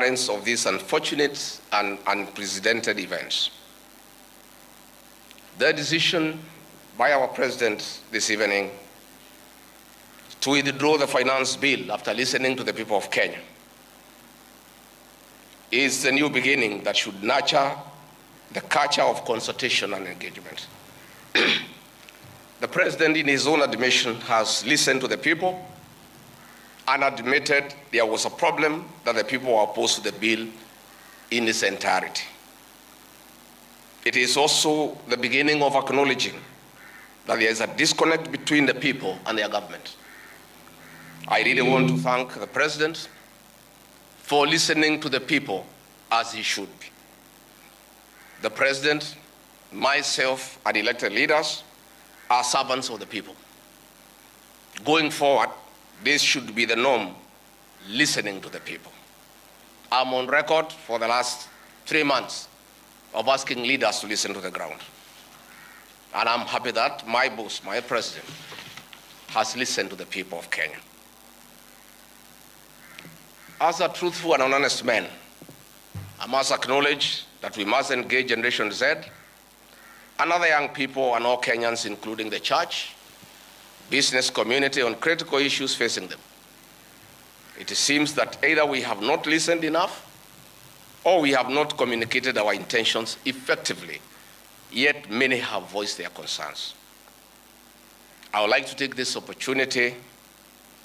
recurrence of these unfortunate and unprecedented events. The decision by our President this evening to withdraw the finance bill after listening to the people of Kenya is the new beginning that should nurture the culture of consultation and engagement. The President, in his own admission, has listened to the people and admitted there was a problem that the people were opposed to the bill in its entirety. It is also the beginning of acknowledging that there is a disconnect between the people and their government. I really want to thank the President for listening to the people as he should be. The President, myself, and elected leaders are servants of the people. Going forward, this should be the norm, listening to the people. I'm on record for the last 3 months of asking leaders to listen to the ground. And I'm happy that my boss, my President, has listened to the people of Kenya. As a truthful and honest man, I must acknowledge that we must engage Generation Z and other young people and all Kenyans, including the church, business community, on critical issues facing them. It seems that either we have not listened enough or we have not communicated our intentions effectively, yet many have voiced their concerns. I would like to take this opportunity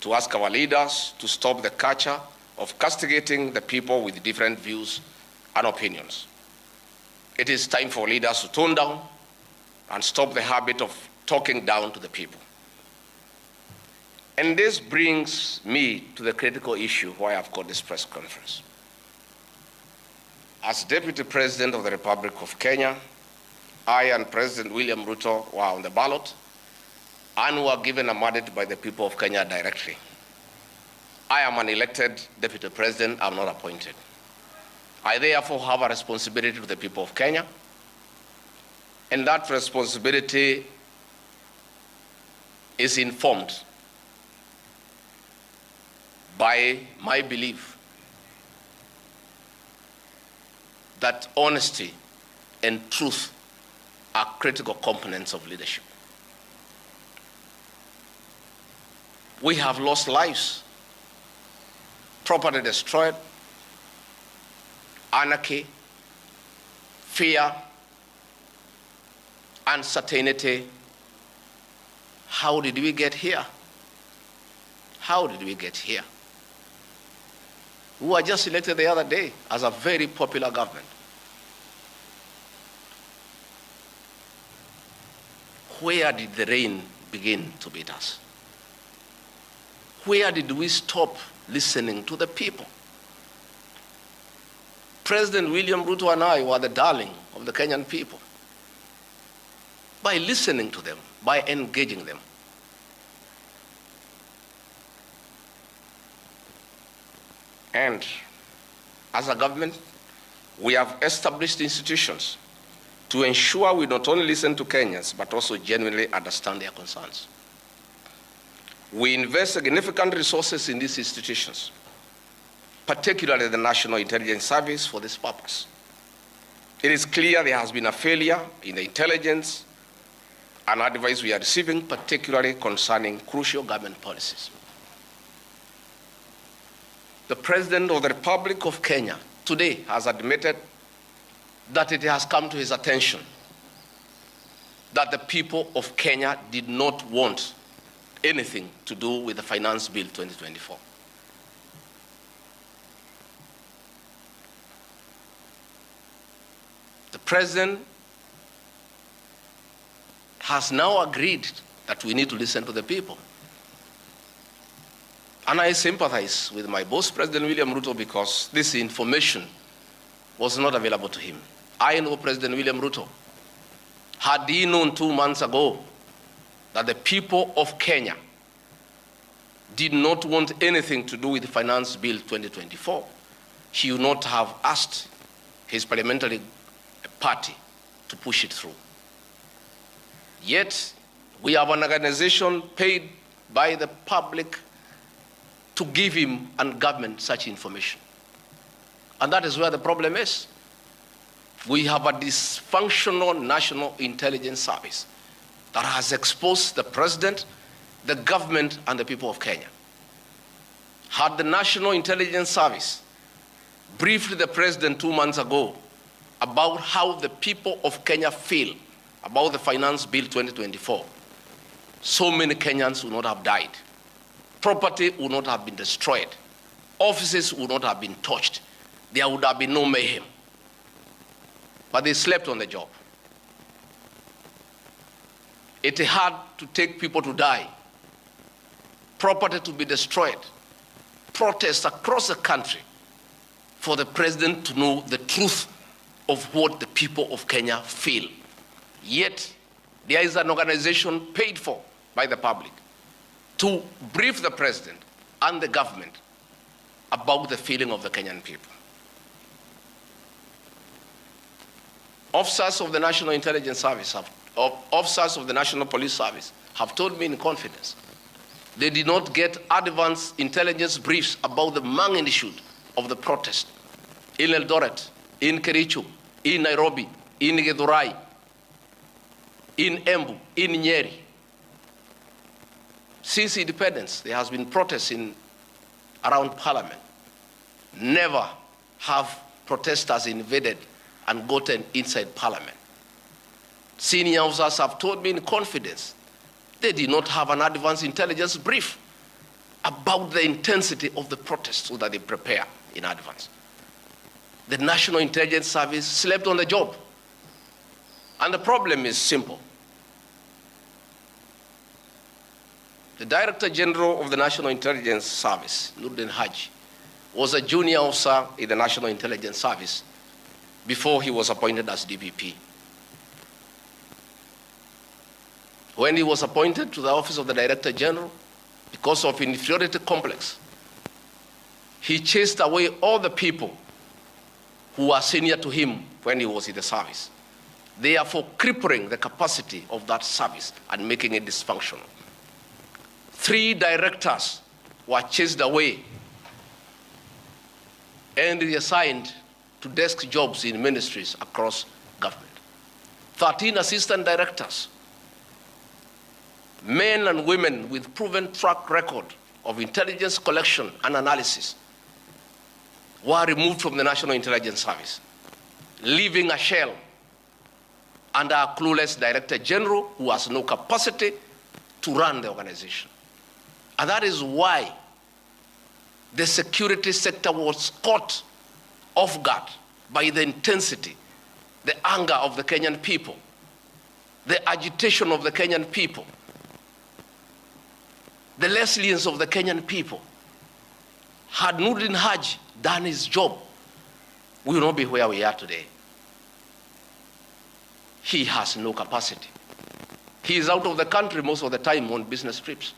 to ask our leaders to stop the culture of castigating the people with different views and opinions. It is time for leaders to tone down and stop the habit of talking down to the people. And this brings me to the critical issue why I've called this press conference. As Deputy President of the Republic of Kenya, I and President William Ruto were on the ballot and were given a mandate by the people of Kenya directly. I am an elected Deputy President, I'm not appointed. I therefore have a responsibility to the people of Kenya, and that responsibility is informed by my belief that honesty and truth are critical components of leadership. We have lost lives, property destroyed, anarchy, fear, uncertainty. How did we get here? How did we get here? We were just elected the other day as a very popular government. Where did the rain begin to beat us? Where did we stop listening to the people? President William Ruto and I were the darling of the Kenyan people by listening to them, by engaging them. And as a government, we have established institutions to ensure we not only listen to Kenyans, but also genuinely understand their concerns. We invest significant resources in these institutions, particularly the National Intelligence Service, for this purpose. It is clear there has been a failure in the intelligence and advice we are receiving, particularly concerning crucial government policies. The President of the Republic of Kenya today has admitted that it has come to his attention that the people of Kenya did not want anything to do with the Finance Bill 2024. The President has now agreed that we need to listen to the people. And I sympathize with my boss, President William Ruto, because this information was not available to him. I know President William Ruto. Had he known 2 months ago that the people of Kenya did not want anything to do with the Finance Bill 2024, he would not have asked his parliamentary party to push it through. Yet, we have an organization paid by the public to give him and government such information. And that is where the problem is. We have a dysfunctional National Intelligence Service that has exposed the president, the government, and the people of Kenya. Had the National Intelligence Service briefed the president 2 months ago about how the people of Kenya feel about the Finance Bill 2024, so many Kenyans would not have died. Property would not have been destroyed. Offices would not have been touched. There would have been no mayhem. But they slept on the job. It had to take people to die, property to be destroyed, protests across the country for the president to know the truth of what the people of Kenya feel. Yet, there is an organization paid for by the public to brief the president and the government about the feeling of the Kenyan people. Officers of the National Intelligence Service, officers of the National Police Service have told me in confidence they did not get advance intelligence briefs about the magnitude of the protest in Eldoret, in Kericho, in Nairobi, in Githurai, in Embu, in Nyeri. Since independence, there has been protests around Parliament. Never have protesters invaded and gotten inside Parliament. Senior officers have told me in confidence they did not have an advance intelligence brief about the intensity of the protest so that they prepare in advance. The National Intelligence Service slept on the job. And the problem is simple. The Director General of the National Intelligence Service, Nuruddin Haji, was a junior officer in the National Intelligence Service before he was appointed as DPP. When he was appointed to the office of the Director General, because of inferiority complex, he chased away all the people who were senior to him when he was in the service, therefore crippling the capacity of that service and making it dysfunctional. 3 directors were chased away and reassigned to desk jobs in ministries across government. 13 assistant directors, men and women with proven track record of intelligence collection and analysis, were removed from the National Intelligence Service, leaving a shell under a clueless Director General who has no capacity to run the organization. And that is why the security sector was caught off guard by the intensity, the anger of the Kenyan people, the agitation of the Kenyan people, the resilience of the Kenyan people. Had Nuruddin Haji done his job, we will not be where we are today. He has no capacity. He is out of the country most of the time on business trips.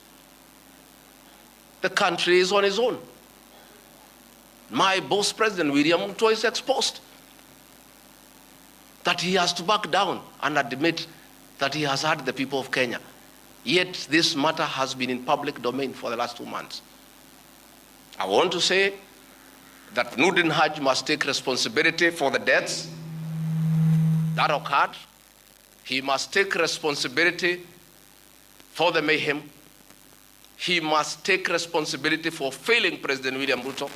The country is on his own. My boss, President William Ruto, is exposed. That he has to back down and admit that he has hurt the people of Kenya. Yet this matter has been in public domain for the last 2 months. I want to say that Nuruddin Haji must take responsibility for the deaths that occurred. He must take responsibility for the mayhem. He must take responsibility for failing President William Ruto.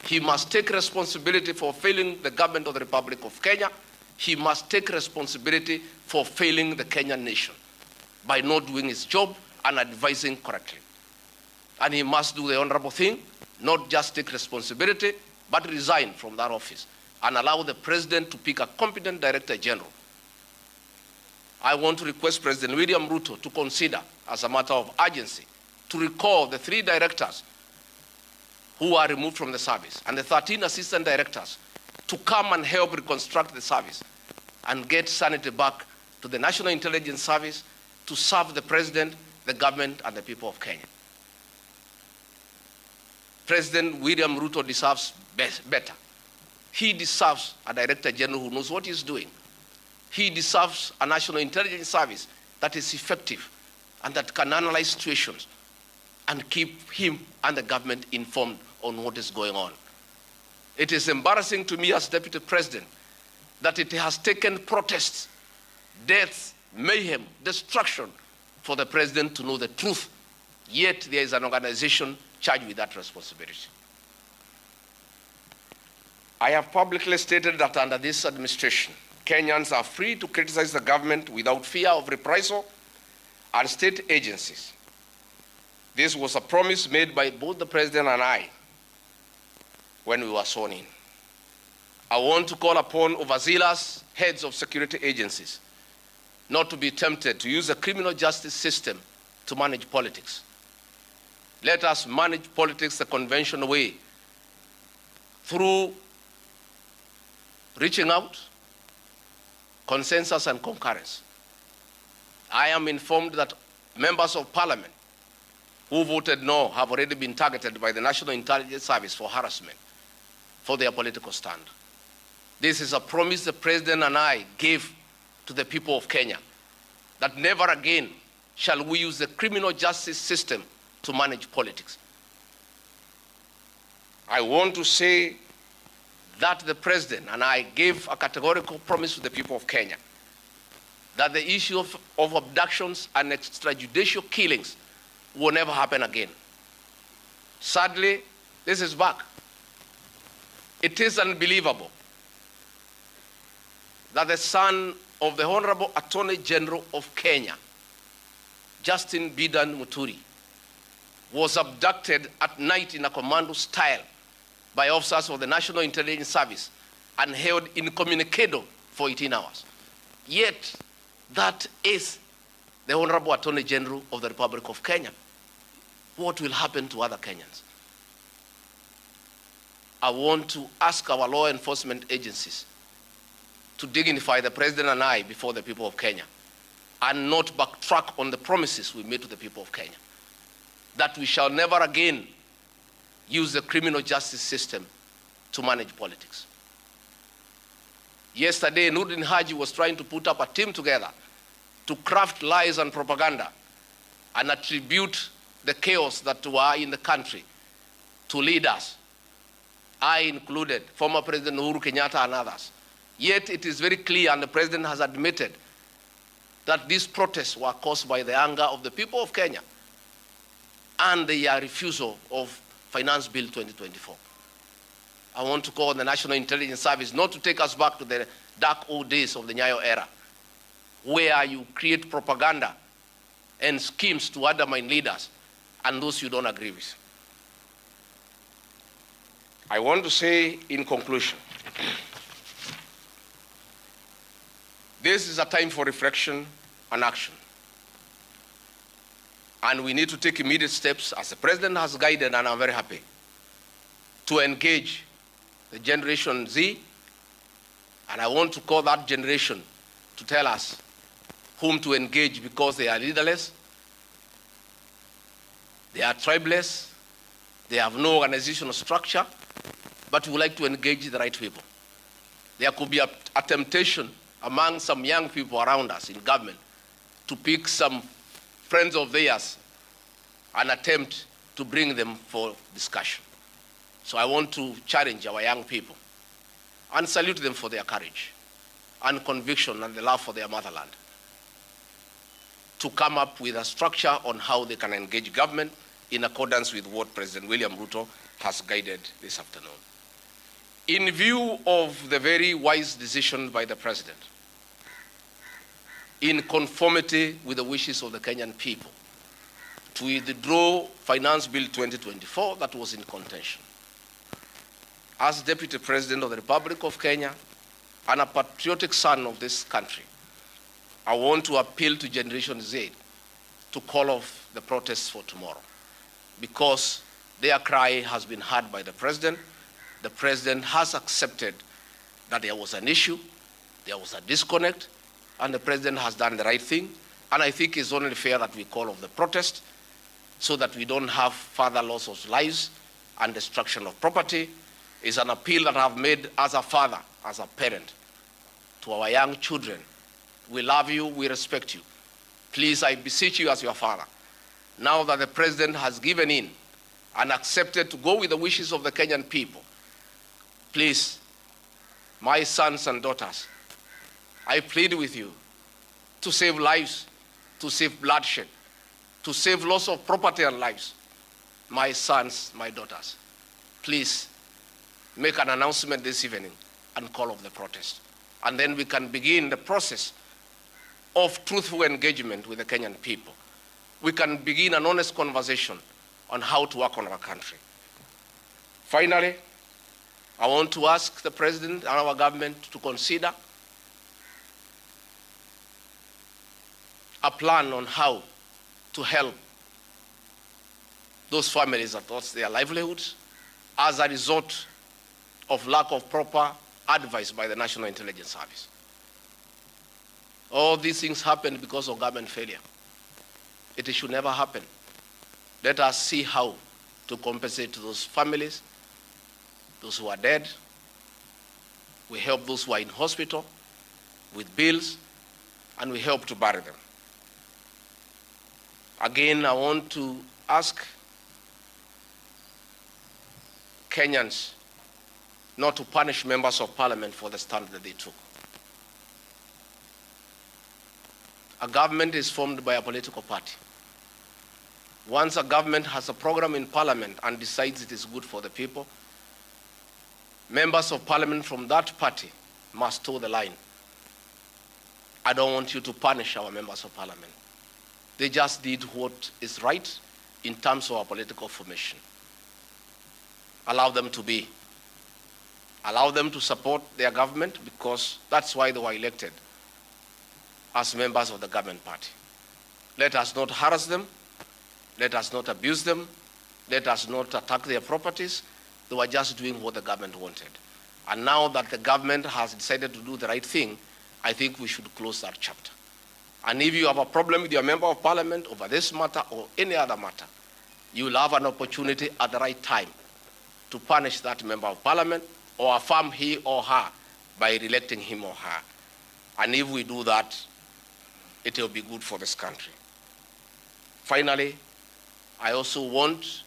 He must take responsibility for failing the government of the Republic of Kenya. He must take responsibility for failing the Kenyan nation by not doing his job and advising correctly. And he must do the honorable thing, not just take responsibility, but resign from that office and allow the president to pick a competent Director General. I want to request President William Ruto to consider, as a matter of urgency, to recall the 3 directors who are removed from the service and the 13 assistant directors to come and help reconstruct the service and get sanity back to the National Intelligence Service to serve the president, the government, and the people of Kenya. President William Ruto deserves better. He deserves a Director General who knows what he's doing. He deserves a National Intelligence Service that is effective and that can analyze situations and keep him and the government informed on what is going on. It is embarrassing to me as Deputy President that it has taken protests, deaths, mayhem, destruction for the President to know the truth, yet there is an organization charged with that responsibility. I have publicly stated that under this administration, Kenyans are free to criticize the government without fear of reprisal and state agencies. This was a promise made by both the President and I when we were sworn in. I want to call upon overzealous heads of security agencies not to be tempted to use the criminal justice system to manage politics. Let us manage politics the conventional way, through reaching out, consensus, and concurrence. I am informed that members of parliament who voted no have already been targeted by the National Intelligence Service for harassment for their political stand. This is a promise the President and I gave to the people of Kenya, that never again shall we use the criminal justice system to manage politics. I want to say that the President and I gave a categorical promise to the people of Kenya that the issue of abductions and extrajudicial killings will never happen again. Sadly, this is back. It is unbelievable that the son of the Honorable Attorney General of Kenya, Justin Bidan Muturi, was abducted at night in a commando style by officers of the National Intelligence Service and held incommunicado for 18 hours. Yet, that is the Honorable Attorney General of the Republic of Kenya. What will happen to other Kenyans? I want to ask our law enforcement agencies to dignify the President and I before the people of Kenya and not backtrack on the promises we made to the people of Kenya, that we shall never again use the criminal justice system to manage politics. Yesterday, Nurdin Haji was trying to put up a team together to craft lies and propaganda and attribute the chaos that were in the country to leaders, I included, former President Uhuru Kenyatta and others. Yet it is very clear, and the President has admitted, that these protests were caused by the anger of the people of Kenya and the refusal of Finance Bill 2024. I want to call on the National Intelligence Service not to take us back to the dark old days of the Nyayo era, where you create propaganda and schemes to undermine leaders and those you don't agree with. I want to say in conclusion, this is a time for reflection and action. And we need to take immediate steps, as the President has guided, and I'm very happy, to engage the Generation Z. And I want to call that generation to tell us whom to engage, because they are leaderless, they are tribeless, they have no organizational structure, but we would like to engage the right people. There could be a temptation among some young people around us in government to pick some friends of theirs and attempt to bring them for discussion. So I want to challenge our young people and salute them for their courage and conviction and the love for their motherland to come up with a structure on how they can engage government in accordance with what President William Ruto has guided this afternoon. In view of the very wise decision by the President, in conformity with the wishes of the Kenyan people, to withdraw Finance Bill 2024 that was in contention, as Deputy President of the Republic of Kenya and a patriotic son of this country, I want to appeal to Generation Z to call off the protests for tomorrow, because their cry has been heard by the President. The President has accepted that there was an issue, there was a disconnect, and the President has done the right thing. And I think it's only fair that we call off the protest so that we don't have further loss of lives and destruction of property. It's an appeal that I've made as a father, as a parent, to our young children. We love you, we respect you. Please, I beseech you as your father, now that the President has given in and accepted to go with the wishes of the Kenyan people, Please, my sons and daughters, I plead with you to save lives, to save bloodshed, to save loss of property and lives. My sons, my daughters, please make an announcement this evening and call off the protest. And then we can begin the process of truthful engagement with the Kenyan people. We can begin an honest conversation on how to work on our country. Finally, I want to ask the President and our government to consider a plan on how to help those families that lost their livelihoods as a result of lack of proper advice by the National Intelligence Service. All these things happen because of government failure. It should never happen. Let us see how to compensate those families, those who are dead. We help those who are in hospital with bills, and we help to bury them. Again, I want to ask Kenyans not to punish members of parliament for the stand that they took. A government is formed by a political party. Once a government has a program in parliament and decides it is good for the people, members of parliament from that party must toe the line. I don't want you to punish our members of parliament. They just did what is right in terms of our political formation. Allow them to be. Allow them to support their government, because that's why they were elected as members of the government party. Let us not harass them. Let us not abuse them. Let us not attack their properties. They were just doing what the government wanted. And now that the government has decided to do the right thing, I think we should close that chapter. And if you have a problem with your member of parliament over this matter or any other matter, you will have an opportunity at the right time to punish that member of parliament or affirm he or her by re-electing him or her. And if we do that, it will be good for this country. Finally, I also want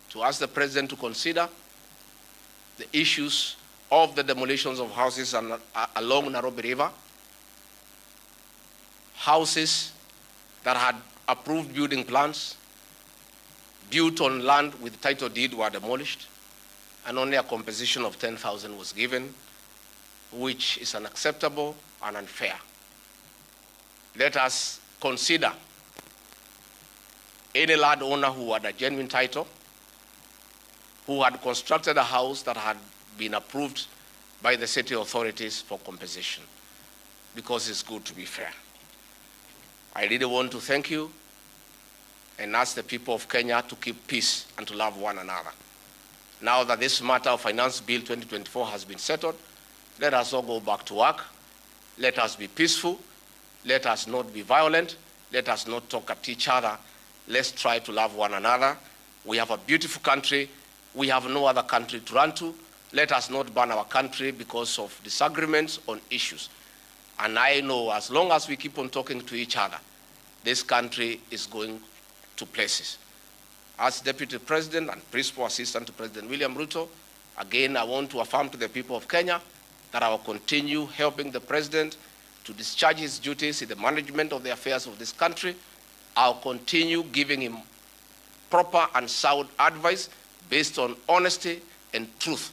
to ask the President to consider the issues of the demolitions of houses along Nairobi River. Houses that had approved building plans, built on land with title deed, were demolished, and only a compensation of 10,000 was given, which is unacceptable and unfair. Let us consider any landowner who had a genuine title, who had constructed a house that had been approved by the city authorities for compensation, because it's good to be fair. I really want to thank you and ask the people of Kenya to keep peace and to love one another. Now that this matter of Finance Bill 2024 has been settled, let us all go back to work. Let us be peaceful. Let us not be violent. Let us not talk at each other. Let's try to love one another. We have a beautiful country. We have no other country to run to. Let us not burn our country because of disagreements on issues. And I know as long as we keep on talking to each other, this country is going to places. As Deputy President and Principal Assistant to President William Ruto, again, I want to affirm to the people of Kenya that I will continue helping the President to discharge his duties in the management of the affairs of this country. I'll continue giving him proper and sound advice based on honesty and truth,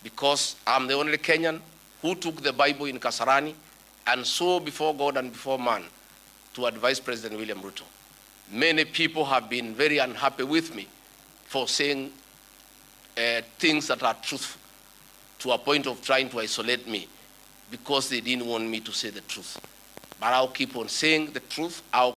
because I'm the only Kenyan who took the Bible in Kasarani and swore before God and before man to advise President William Ruto. Many people have been very unhappy with me for saying things that are truthful, to a point of trying to isolate me because they didn't want me to say the truth. But I'll keep on saying the truth. I'll